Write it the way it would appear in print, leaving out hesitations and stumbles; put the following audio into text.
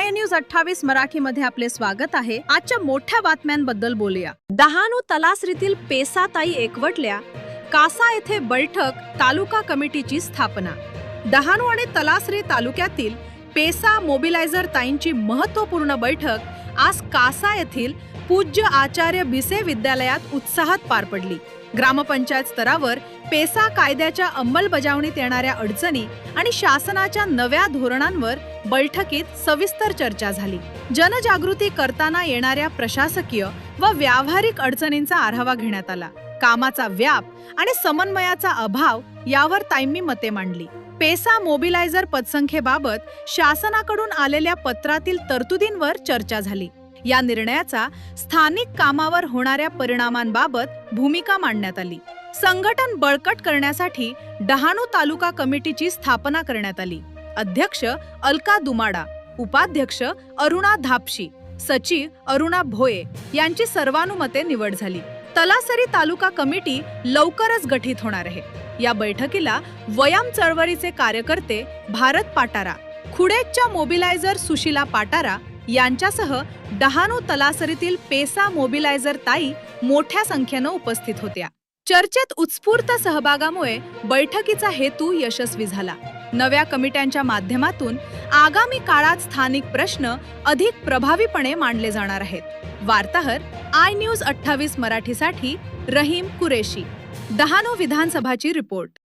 I news 28 मराठीमध्ये आपले स्वागत आहे। आजच्या मोठ्या बातम्यांबद्दल बोलूया। डहाणू तलासरीतील पेसाताई एकवटल्या, कासा येथे बैठक तालुका कमिटीची स्थापना। डहाणू आणि तलासरी तालुक्यातील पेसा मोबिलायझर ताईंची महत्त्वपूर्ण बैठक आज कासा येथील पूज्य आचार्य बिसे विद्यालयात उत्साहात पार पडली। ग्रामपंचायत स्तरावर पेसा कायद्याच्या अंमलबजावणीत येणाऱ्या अडचणी आणि शासनाच्या नव्या धोरणांवर बैठकीत सविस्तर चर्चा झाली। जनजागृती करताना येणाऱ्या प्रशासकीय व व्यावहारिक अडचणींचा आढावा घेण्यात आला। कामाचा व्याप आणि समन्वयाचा अभाव यावर ताईंनी मते मांडली। पेसा मोबिलायझर पतसंख्येबाबत शासनाकडून आलेल्या पत्रातील तरतुदींवर चर्चा झाली। या निर्णयाचा स्थानिक कामावर होणाऱ्या परिणामांबाबत भूमिका मांडण्यात आली। संघटन बळकट करण्यासाठी डहाणू तालुका कमिटीची स्थापना करण्यात आली। अध्यक्ष अलका दुमाडा, उपाध्यक्ष अरुणा धापशी, सचिव अरुणा भोये यांची सर्वानुमते निवड झाली। तलासरी तालुका कमिटी लवकरच गठीत होणार आहे। या बैठकीला वयम चळवळीचे कार्यकर्ते भारत पाटारा, खुडेच्या मोबिलायझर सुशीला पाटारा यांच्यासह डहाणू तलासरीतील पेसा मोबिलायझर ताई मोठ्या संख्येने उपस्थित होत्या। चर्चेत उत्स्फूर्त सहभागामुळे बैठकीचा हेतू यशस्वी झाला। नव्या कमिट्यांच्या माध्यमातून आगामी काळात स्थानिक प्रश्न अधिक प्रभावीपणे मांडले जाणार आहेत। वार्ताहर आय न्यूज 28 मराठीसाठी रहीम कुरेशी, डहाणू विधानसभाची रिपोर्ट।